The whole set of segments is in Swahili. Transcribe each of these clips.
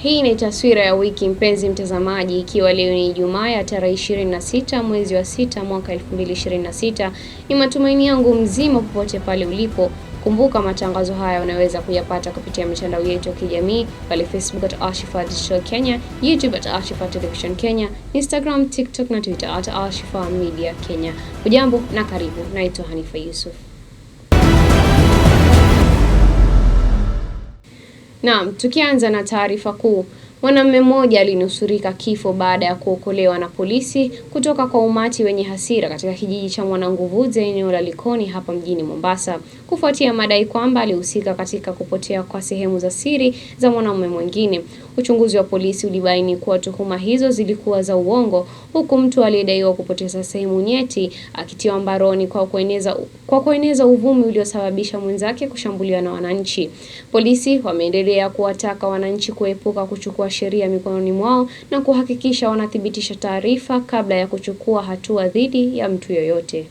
Hii ni taswira ya wiki, mpenzi mtazamaji, ikiwa leo ni Ijumaa ya tarehe 26 mwezi wa 6 mwaka 2026. Ni matumaini yangu mzima popote pale ulipo. Kumbuka matangazo haya unaweza kuyapata kupitia mitandao yetu ya kijamii pale Facebook @Alshifa Digital Kenya, YouTube @Alshifa Television Kenya, Instagram, TikTok na Twitter @Alshifa Media Kenya. Hujambo na karibu. Naitwa Hanifa Yusuf. Naam, tukianza na taarifa kuu. Mwanamume mmoja alinusurika kifo baada ya kuokolewa na polisi kutoka kwa umati wenye hasira katika kijiji cha Mwananguvuze, eneo la Likoni hapa mjini Mombasa, kufuatia madai kwamba alihusika katika kupotea kwa sehemu za siri za mwanamume mwingine. Uchunguzi wa polisi ulibaini kuwa tuhuma hizo zilikuwa za uongo, huku mtu aliyedaiwa kupoteza sehemu nyeti akitiwa mbaroni kwa kueneza uvumi uliosababisha mwenzake kushambuliwa na wananchi. Polisi wameendelea kuwataka wananchi kuepuka kuchukua sheria mikononi mwao na kuhakikisha wanathibitisha taarifa kabla ya kuchukua hatua dhidi ya mtu yoyote.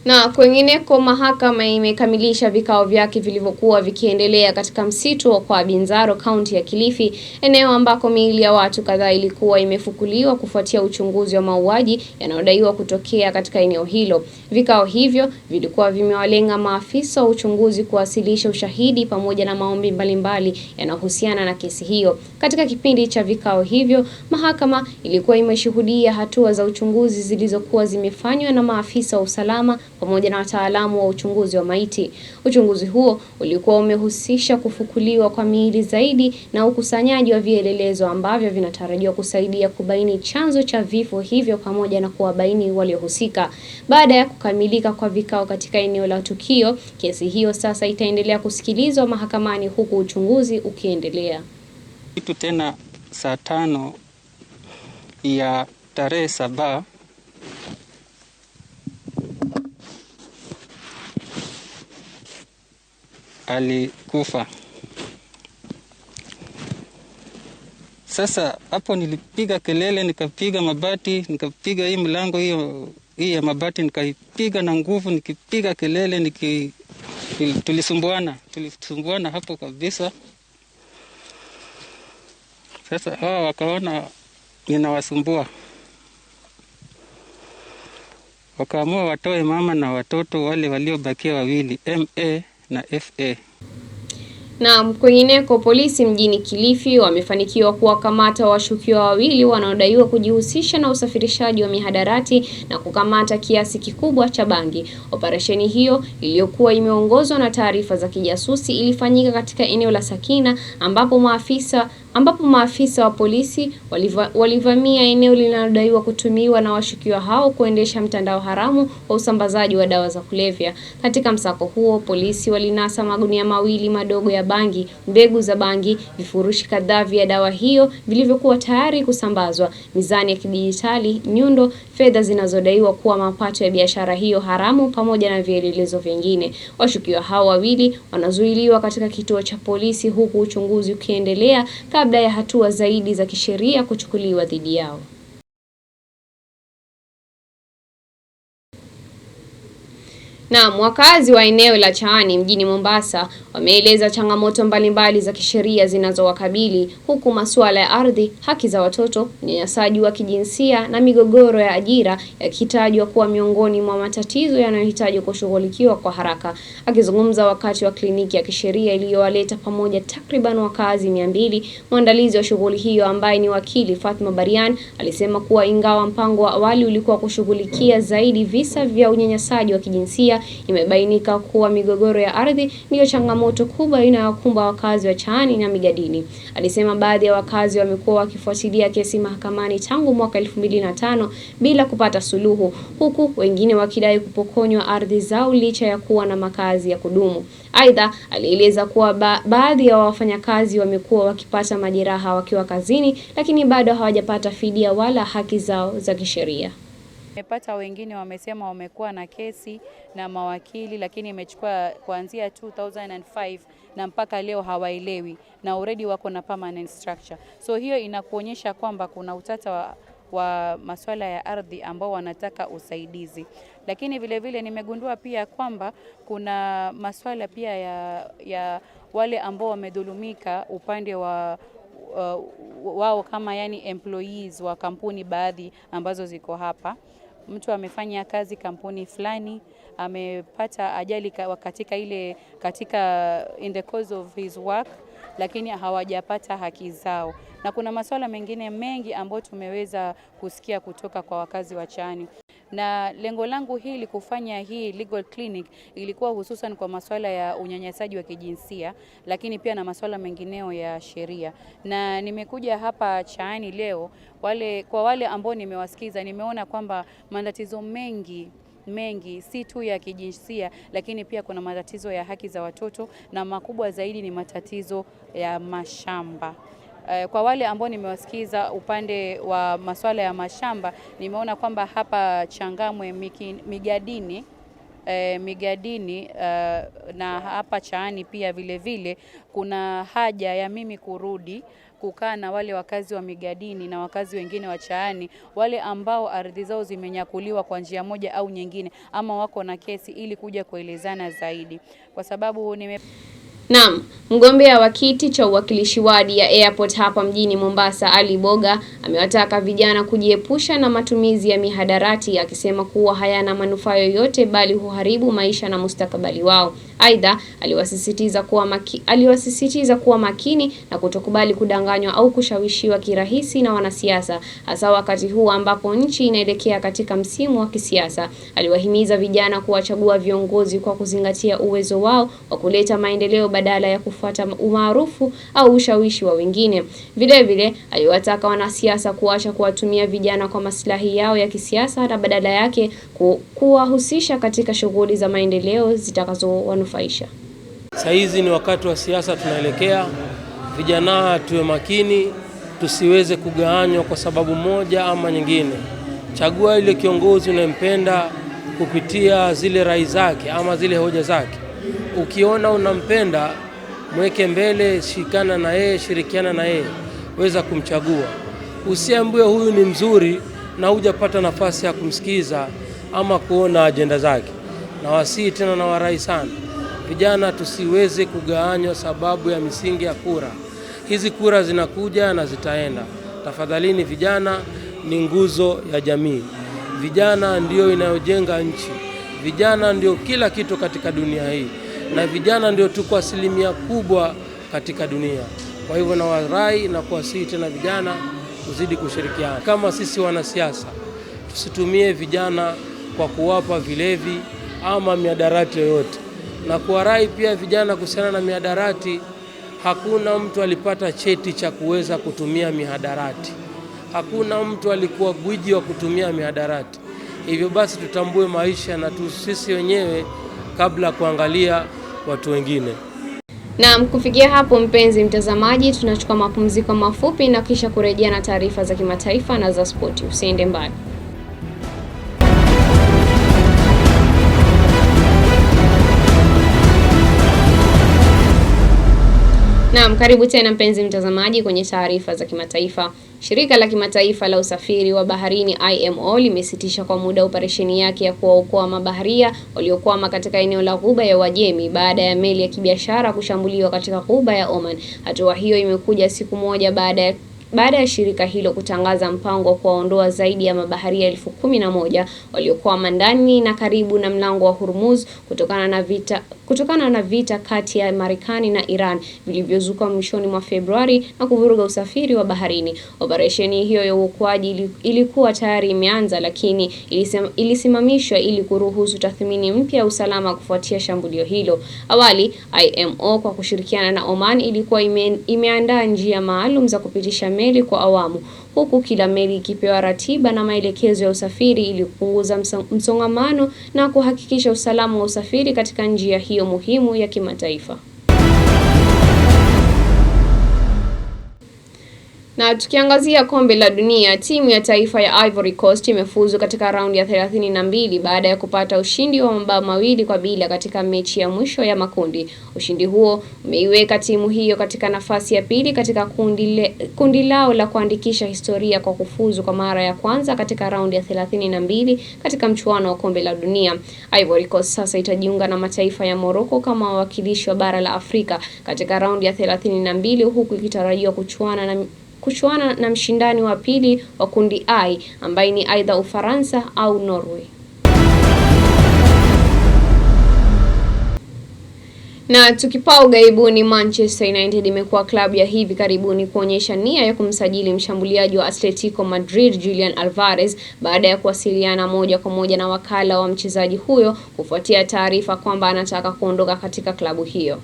Na kwengineko, mahakama imekamilisha vikao vyake vilivyokuwa vikiendelea katika msitu wa Kwa Binzaro, kaunti ya Kilifi, eneo ambako miili ya watu kadhaa ilikuwa imefukuliwa kufuatia uchunguzi wa mauaji yanayodaiwa kutokea katika eneo hilo. Vikao hivyo vilikuwa vimewalenga maafisa wa uchunguzi kuwasilisha ushahidi pamoja na maombi mbalimbali yanayohusiana na kesi hiyo. Katika kipindi cha vikao hivyo, mahakama ilikuwa imeshuhudia hatua za uchunguzi zilizokuwa zimefanywa na maafisa wa usalama pamoja na wataalamu wa uchunguzi wa maiti. Uchunguzi huo ulikuwa umehusisha kufukuliwa kwa miili zaidi na ukusanyaji wa vielelezo ambavyo vinatarajiwa kusaidia kubaini chanzo cha vifo hivyo pamoja na kuwabaini waliohusika. Baada ya kukamilika kwa vikao katika eneo la tukio, kesi hiyo sasa itaendelea kusikilizwa mahakamani huku uchunguzi ukiendelea. Kitu tena saa 5 ya tarehe 7 alikufa. Sasa hapo nilipiga kelele, nikapiga mabati, nikapiga hii mlango hii ya mabati, nikaipiga na nguvu, nikipiga kelele, tulisumbuana hapo kabisa. Sasa hawa wakaona ninawasumbua, wakaamua watoe mama na watoto wale waliobakia wawili, MA na FA. Na kwengineko, polisi mjini Kilifi wamefanikiwa kuwakamata washukiwa wawili wanaodaiwa kujihusisha na usafirishaji wa mihadarati na kukamata kiasi kikubwa cha bangi. Operesheni hiyo iliyokuwa imeongozwa na taarifa za kijasusi ilifanyika katika eneo la Sakina ambapo maafisa wa polisi walivamia eneo linalodaiwa kutumiwa na washukiwa hao kuendesha mtandao haramu wa usambazaji wa dawa za kulevya. Katika msako huo, polisi walinasa magunia mawili madogo ya bangi, mbegu za bangi, vifurushi kadhaa vya dawa hiyo vilivyokuwa tayari kusambazwa, mizani ya kidijitali, nyundo, fedha zinazodaiwa kuwa mapato ya biashara hiyo haramu pamoja na vielelezo vingine. Washukiwa hao wawili wanazuiliwa katika kituo cha polisi huku uchunguzi ukiendelea kabla ya hatua zaidi za kisheria kuchukuliwa dhidi yao. Na wakazi wa eneo la Chaani mjini Mombasa wameeleza changamoto mbalimbali za kisheria zinazowakabili, huku masuala ya ardhi, haki za watoto, unyanyasaji wa kijinsia na migogoro ya ajira yakitajwa kuwa miongoni mwa matatizo yanayohitaji kushughulikiwa kwa haraka. Akizungumza wakati wa kliniki ya kisheria iliyowaleta pamoja takriban wakazi 200, mwandalizi wa shughuli hiyo ambaye ni wakili Fatma Barian alisema kuwa ingawa mpango wa awali ulikuwa kushughulikia zaidi visa vya unyanyasaji wa kijinsia, imebainika kuwa migogoro ya ardhi ndiyo changamoto kubwa inayokumba wakazi wa Chaani na Migadini. Alisema baadhi ya wakazi wamekuwa wakifuatilia kesi mahakamani tangu mwaka 2005 bila kupata suluhu, huku wengine wakidai kupokonywa ardhi zao licha ya kuwa na makazi ya kudumu. Aidha, alieleza kuwa baadhi ya wafanyakazi wamekuwa wakipata majeraha wakiwa kazini, lakini bado hawajapata fidia wala haki zao za kisheria. Nimepata wengine wamesema wamekuwa na kesi na mawakili, lakini imechukua kuanzia 2005 na mpaka leo hawaelewi, na already wako na permanent structure. So hiyo inakuonyesha kwamba kuna utata wa masuala ya ardhi ambao wanataka usaidizi. Lakini vile vile nimegundua pia kwamba kuna masuala pia ya wale ambao wamedhulumika upande wa wao kama employees wa kampuni baadhi ambazo ziko hapa. Mtu amefanya kazi kampuni fulani, amepata ajali katika in the course of his work, lakini hawajapata haki zao. Na kuna masuala mengine mengi ambayo tumeweza kusikia kutoka kwa wakazi wa Chaani. Na lengo langu hili kufanya hii legal clinic ilikuwa hususan kwa masuala ya unyanyasaji wa kijinsia, lakini pia na masuala mengineo ya sheria. Na nimekuja hapa Chaani leo, kwa wale ambao nimewasikiza, nimeona kwamba matatizo mengi si tu ya kijinsia, lakini pia kuna matatizo ya haki za watoto, na makubwa zaidi ni matatizo ya mashamba. Kwa wale ambao nimewasikiza upande wa masuala ya mashamba, nimeona kwamba hapa Changamwe, Migadini na hapa Chaani pia vile vile kuna haja ya mimi kurudi kukaa na wale wakazi wa Migadini na wakazi wengine wa Chaani, wale ambao ardhi zao zimenyakuliwa kwa njia moja au nyingine, ama wako na kesi, ili kuja kuelezana zaidi, kwa sababu Naam, mgombea wa kiti cha uwakilishi wadi ya Airport hapa mjini Mombasa, Ali Boga, amewataka vijana kujiepusha na matumizi ya mihadarati, akisema kuwa hayana manufaa yoyote bali huharibu maisha na mustakabali wao. Aidha, aliwasisitiza kuwa makini na kutokubali kudanganywa au kushawishiwa kirahisi na wanasiasa, hasa wakati huu ambapo nchi inaelekea katika msimu wa kisiasa. Aliwahimiza vijana kuwachagua viongozi kwa kuzingatia uwezo wao wa kuleta maendeleo badala ya kufuata umaarufu au ushawishi wa wengine. Vile vile, aliwataka wanasiasa kuacha kuwatumia vijana kwa maslahi yao ya kisiasa na badala yake kuwahusisha katika shughuli za maendeleo zitakazowanufaisha. Saa hizi ni wakati wa siasa tunaelekea. Vijana tuwe makini, tusiweze kugawanywa kwa sababu moja ama nyingine. Chagua ile kiongozi unayempenda kupitia zile rai zake ama zile hoja zake. Ukiona unampenda, mweke mbele, shikana na yeye, shirikiana na yeye, weza kumchagua. Usiambiwe huyu ni mzuri na hujapata nafasi ya kumsikiza ama kuona ajenda zake. Na wasii tena na warai sana, vijana tusiweze kugawanywa sababu ya misingi ya kura. Hizi kura zinakuja na zitaenda. Tafadhalini, vijana ni nguzo ya jamii. Vijana ndio inayojenga nchi. Vijana ndio kila kitu katika dunia hii, na vijana ndio tuko asilimia kubwa katika dunia. Kwa hivyo na warai na kuwasihi tena vijana kuzidi kushirikiana. Kama sisi wanasiasa, tusitumie vijana kwa kuwapa vilevi ama miadarati yoyote. Na kuwarai pia vijana kuhusiana na miadarati, hakuna mtu alipata cheti cha kuweza kutumia mihadarati. Hakuna mtu alikuwa gwiji wa kutumia mihadarati. Hivyo basi tutambue maisha na sisi wenyewe kabla kuangalia watu wengine. Naam, kufikia hapo mpenzi mtazamaji, tunachukua mapumziko mafupi na kisha kurejea na taarifa za kimataifa na za spoti. Usiende mbali. Naam, karibu tena mpenzi mtazamaji kwenye taarifa za kimataifa. Shirika la kimataifa la usafiri wa baharini IMO limesitisha kwa muda operesheni yake ya kuwaokoa mabaharia waliokwama katika eneo la Ghuba ya Uajemi baada ya meli ya kibiashara kushambuliwa katika Ghuba ya Oman. Hatua hiyo imekuja siku moja baada ya shirika hilo kutangaza mpango wa kuwaondoa zaidi ya mabaharia 11,000 waliokwama ndani na karibu na mlango wa Hormuz kutokana na vita kati ya Marekani na Iran vilivyozuka mwishoni mwa Februari na kuvuruga usafiri wa baharini. Operesheni hiyo ya uokoaji ilikuwa tayari imeanza, lakini ilisimamishwa ili kuruhusu tathmini mpya ya usalama kufuatia shambulio hilo. Awali, IMO kwa kushirikiana na Oman ilikuwa imeandaa njia maalum za kupitisha meli kwa awamu, huku kila meli ikipewa ratiba na maelekezo ya usafiri ili kupunguza msongamano na kuhakikisha usalama wa usafiri katika njia hiyo muhimu ya kimataifa. Na tukiangazia kombe la dunia, timu ya taifa ya Ivory Coast imefuzu katika raundi ya 32 baada ya kupata ushindi wa mabao 2-bila katika mechi ya mwisho ya makundi. Ushindi huo umeiweka timu hiyo katika nafasi ya pili katika kundi lao la kuandikisha historia kwa kufuzu kwa mara ya kwanza katika raundi ya 32 katika mchuano wa kombe la dunia. Ivory Coast sasa itajiunga na mataifa ya Morocco kama wawakilishi wa bara la Afrika katika raundi ya 32 huku ikitarajiwa kuchuana na mshindani wa pili wa kundi I ambaye ni aidha Ufaransa au Norway. Na tukipaa ughaibuni, Manchester United imekuwa klabu ya hivi karibuni kuonyesha nia ya kumsajili mshambuliaji wa Atletico Madrid Julian Alvarez baada ya kuwasiliana moja kwa moja na wakala wa mchezaji huyo kufuatia taarifa kwamba anataka kuondoka katika klabu hiyo.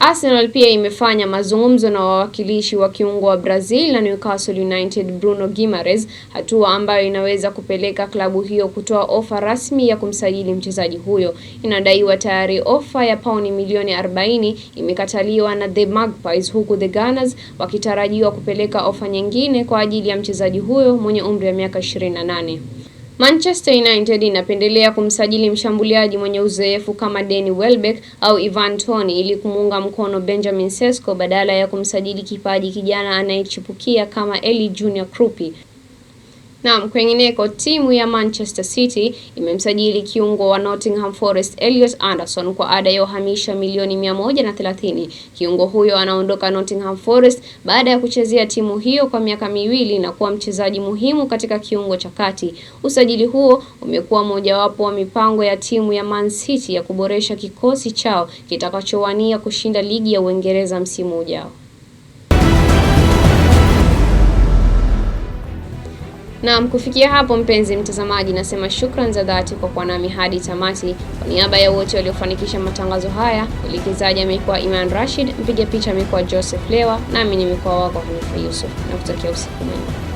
Arsenal pia imefanya mazungumzo na wawakilishi wa kiungo wa Brazil na Newcastle United Bruno Guimaraes, hatua ambayo inaweza kupeleka klabu hiyo kutoa ofa rasmi ya kumsajili mchezaji huyo. Inadaiwa tayari ofa ya pauni milioni 40 imekataliwa na The Magpies, huku The Gunners wakitarajiwa kupeleka ofa nyingine kwa ajili ya mchezaji huyo mwenye umri wa miaka 28. Manchester United inapendelea kumsajili mshambuliaji mwenye uzoefu kama Danny Welbeck au Ivan Toney ili kumuunga mkono Benjamin Sesko badala ya kumsajili kipaji kijana anayechipukia kama Eli Junior Krupi. Na kwengineko, timu ya Manchester City imemsajili kiungo wa Nottingham Forest Elliot Anderson kwa ada ya uhamisho milioni 130. Kiungo huyo anaondoka Nottingham Forest baada ya kuchezea timu hiyo kwa miaka 2 na kuwa mchezaji muhimu katika kiungo cha kati. Usajili huo umekuwa mojawapo wa mipango ya timu ya Man City ya kuboresha kikosi chao kitakachowania kushinda ligi ya Uingereza msimu ujao. Na kufikia hapo, mpenzi mtazamaji, nasema shukrani za dhati kwa kuwa nami hadi tamati. Kwa niaba ya wote waliofanikisha matangazo haya, mwelekezaji amekuwa Iman Rashid, mpiga picha amekuwa Joseph Lewa, nami nimekuwa wako Hanifa Yusuf, na kutakia usiku mwema.